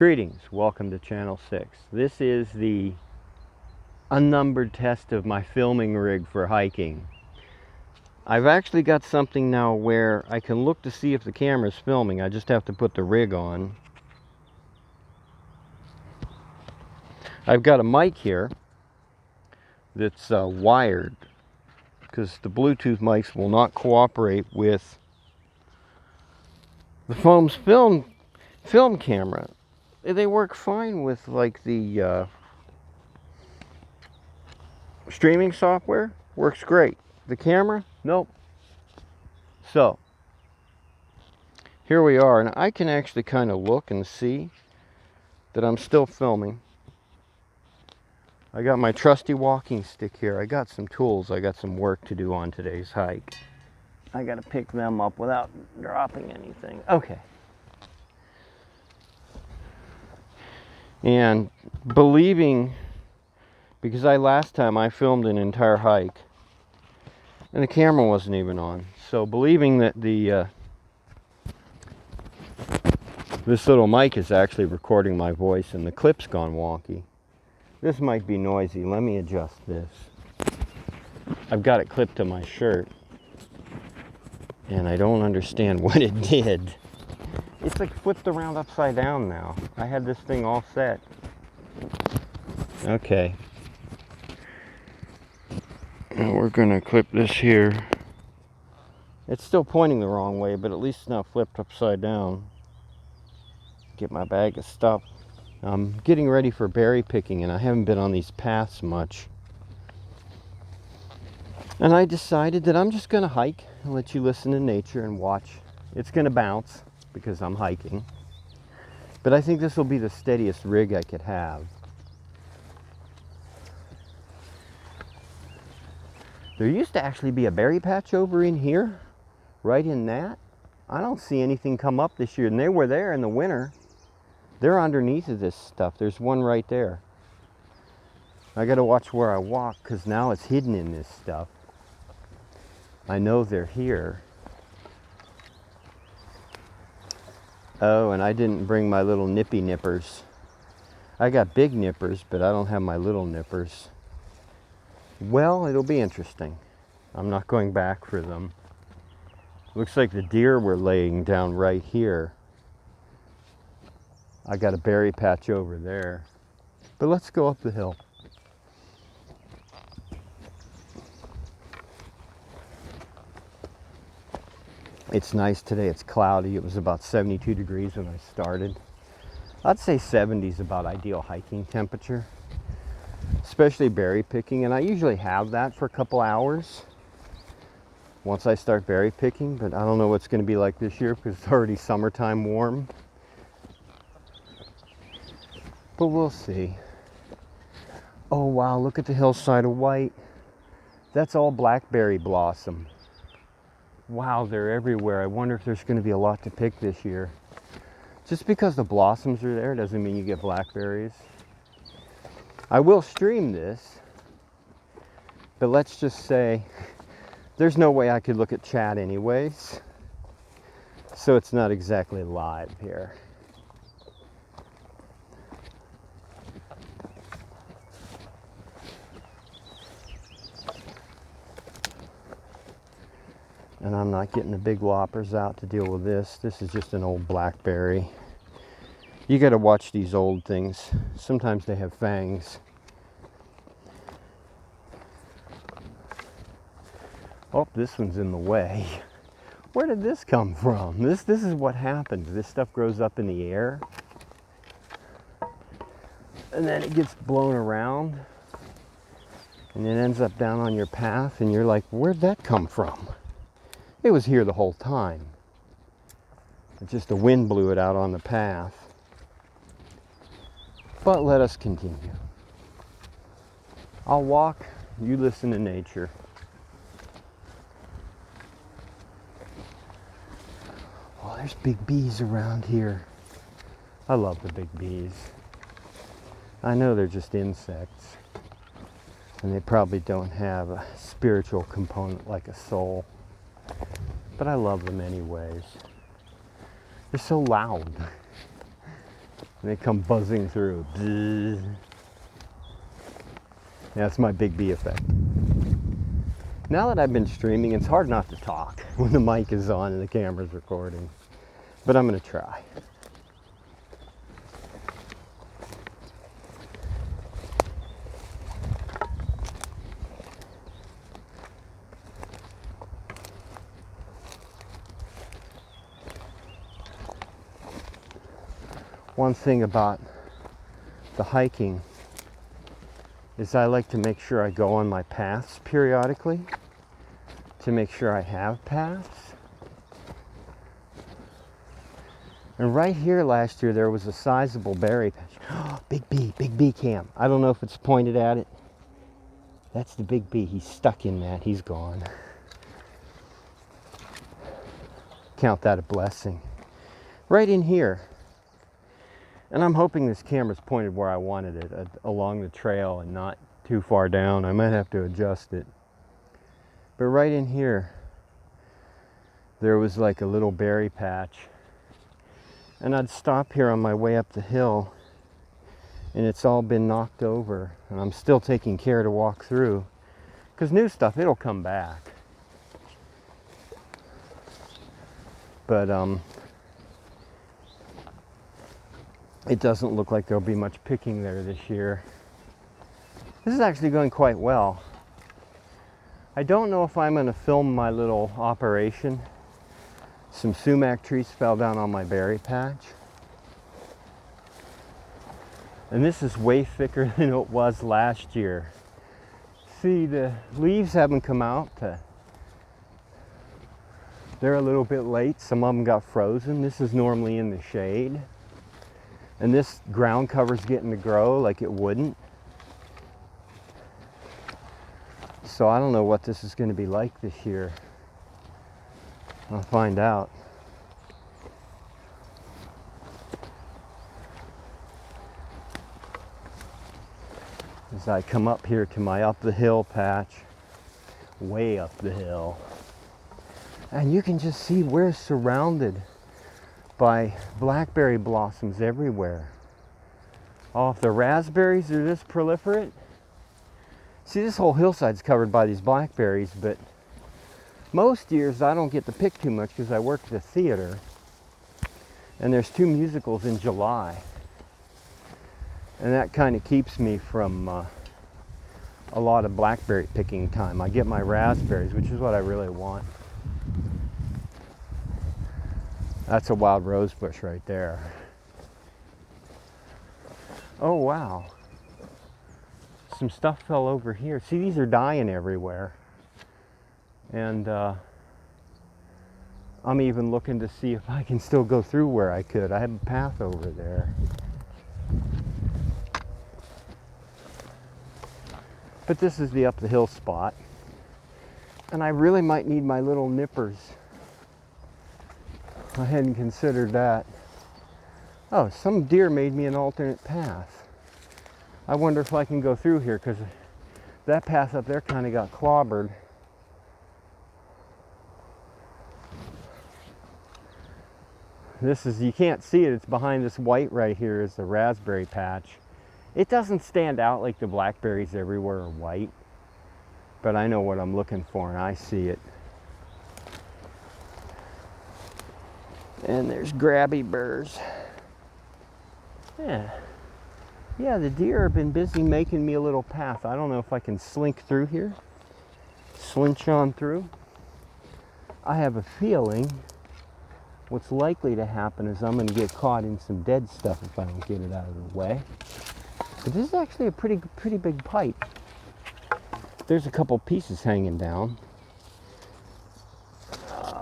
Greetings, welcome to Channel 6. This is the unnumbered test of my filming rig for hiking. I've actually got something now where I can look to see if the camera's filming. I just have to put the rig on. I've got a mic here that's wired because the Bluetooth mics will not cooperate with the phone's film camera. They work fine with like the streaming software, works great. The camera, nope. So here we are, and I can actually kind of look and see that I'm still filming. I got my trusty walking stick here. I got some tools. I got some work to do on today's hike. I got to pick them up without dropping anything. Okay. And believing, because last time I filmed an entire hike and the camera wasn't even on. So believing that this little mic is actually recording my voice and the clip's gone wonky. This might be noisy. Let me adjust this. I've got it clipped to my shirt and I don't understand what it did. It's like flipped around upside down now. I had this thing all set. Okay. Now we're gonna clip this here. It's still pointing the wrong way, but at least it's not flipped upside down. Get my bag of stuff. I'm getting ready for berry picking and I haven't been on these paths much. And I decided that I'm just gonna hike and let you listen to nature and watch. It's gonna bounce because I'm hiking. But I think this will be the steadiest rig I could have. There used to actually be a berry patch over in here, right in that. I don't see anything come up this year, and they were there in the winter. They're underneath of this stuff. There's one right there. I gotta watch where I walk because now it's hidden in this stuff. I know they're here. Oh, and I didn't bring my little nippy nippers. I got big nippers, but I don't have my little nippers. Well, it'll be interesting. I'm not going back for them. Looks like the deer were laying down right here. I got a berry patch over there. But let's go up the hill. It's nice today. It's cloudy. It was about 72 degrees when I started. I'd say 70 is about ideal hiking temperature, especially berry picking. And I usually have that for a couple hours once I start berry picking, but I don't know what's going to be like this year because it's already summertime warm. But we'll see. Oh wow, look at the hillside of white. That's all blackberry blossom. Wow, they're everywhere. I wonder if there's going to be a lot to pick this year. Just because the blossoms are there doesn't mean you get blackberries. I will stream this, but let's just say there's no way I could look at chat anyways. So it's not exactly live here. And I'm not getting the big loppers out to deal with this. This is just an old blackberry. You got to watch these old things. Sometimes they have fangs. Oh, this one's in the way. Where did this come from? This is what happens. This stuff grows up in the air. And then it gets blown around. And it ends up down on your path. And you're like, where'd that come from? It was here the whole time. It's just the wind blew it out on the path. But let us continue. I'll walk, you listen to nature. Oh, there's big bees around here. I love the big bees. I know they're just insects. And they probably don't have a spiritual component like a soul. But I love them anyways. They're so loud. And they come buzzing through. Bzzz. That's my Big B effect. Now that I've been streaming, it's hard not to talk when the mic is on and the camera's recording. But I'm gonna try. One thing about the hiking is I like to make sure I go on my paths periodically to make sure I have paths. And right here last year there was a sizable berry patch. Big B cam. I don't know if it's pointed at it. That's the Big B. He's stuck in that. He's gone. Count that a blessing. Right in here. And I'm hoping this camera's pointed where I wanted it, along the trail and not too far down. I might have to adjust it. But right in here, there was like a little berry patch. And I'd stop here on my way up the hill, and it's all been knocked over. And I'm still taking care to walk through. Because new stuff, it'll come back. But, it doesn't look like there'll be much picking there this year. This is actually going quite well. I don't know if I'm going to film my little operation. Some sumac trees fell down on my berry patch. And this is way thicker than it was last year. See, the leaves haven't come out. They're a little bit late. Some of them got frozen. This is normally in the shade. And this ground cover's getting to grow like it wouldn't. So I don't know what this is going to be like this year. I'll find out. As I come up here to my up the hill patch, way up the hill. And you can just see we're surrounded by blackberry blossoms everywhere. Oh, if the raspberries are this proliferate. See, this whole hillside's covered by these blackberries, but most years I don't get to pick too much because I work at the theater. And there's 2 musicals in July. And that kind of keeps me from a lot of blackberry picking time. I get my raspberries, which is what I really want. That's a wild rose bush right there. Oh, wow. Some stuff fell over here. See, these are dying everywhere. And I'm even looking to see if I can still go through where I could. I have a path over there. But this is the up the hill spot. And I really might need my little nippers. I hadn't considered that. Oh, some deer made me an alternate path. I wonder if I can go through here because that path up there kind of got clobbered. This is, you can't see it, it's behind this white right here is the raspberry patch. It doesn't stand out like the blackberries everywhere are white, but I know what I'm looking for and I see it. And there's grabby burrs. Yeah, the deer have been busy making me a little path. I don't know if I can slink through here. Slinch on through. I have a feeling what's likely to happen is I'm going to get caught in some dead stuff if I don't get it out of the way. But this is actually a pretty big pipe. There's a couple pieces hanging down.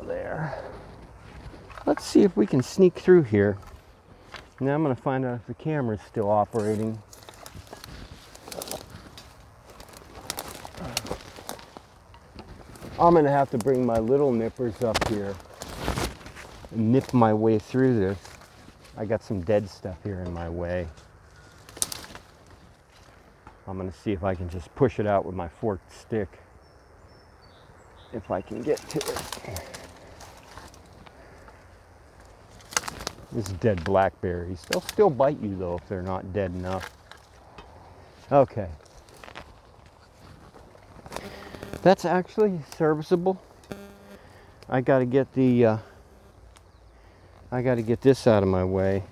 There. Let's see if we can sneak through here. Now I'm going to find out if the camera's still operating. I'm going to have to bring my little nippers up here and nip my way through this. I got some dead stuff here in my way. I'm going to see if I can just push it out with my forked stick. If I can get to it. This is dead blackberries. They'll still bite you though if they're not dead enough. Okay. That's actually serviceable. I gotta get the I gotta get this out of my way.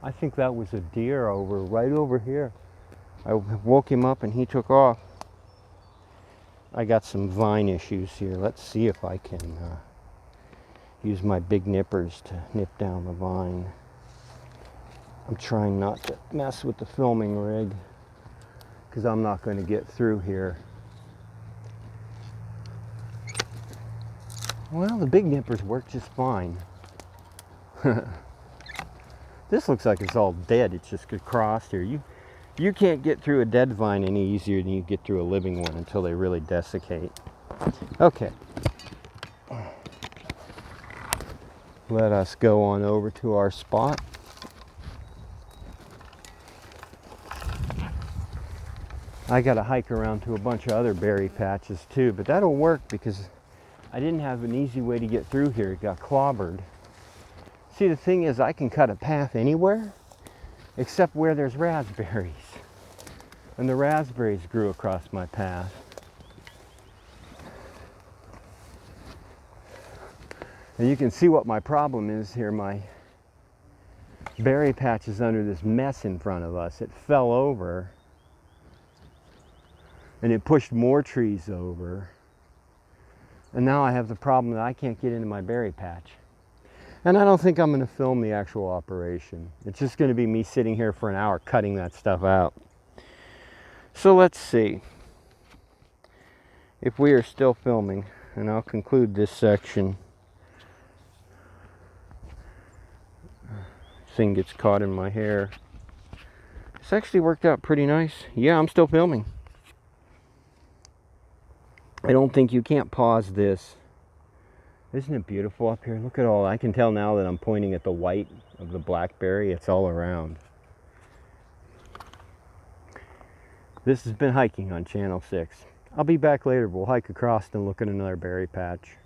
I think that was a deer right over here. I woke him up and he took off. I got some vine issues here. Let's see if I can use my big nippers to nip down the vine. I'm trying not to mess with the filming rig because I'm not going to get through here. Well, the big nippers work just fine. This looks like it's all dead. It's just across here. You can't get through a dead vine any easier than you get through a living one until they really desiccate. Okay. Let us go on over to our spot. I got to hike around to a bunch of other berry patches too, but that'll work because I didn't have an easy way to get through here. It got clobbered. See, the thing is, I can cut a path anywhere except where there's raspberries. And the raspberries grew across my path. And you can see what my problem is here. My berry patch is under this mess in front of us. It fell over and it pushed more trees over. And now I have the problem that I can't get into my berry patch. And I don't think I'm going to film the actual operation. It's just going to be me sitting here for an hour cutting that stuff out. So let's see if we are still filming, and I'll conclude this section. Thing gets caught in my hair. This actually worked out pretty nice. Yeah, I'm still filming. I don't think you can't pause this. Isn't it beautiful up here? Look at all. I can tell now that I'm pointing at the white of the blackberry. It's all around. This has been hiking on Channel 6. I'll be back later. We'll hike across and look at another berry patch.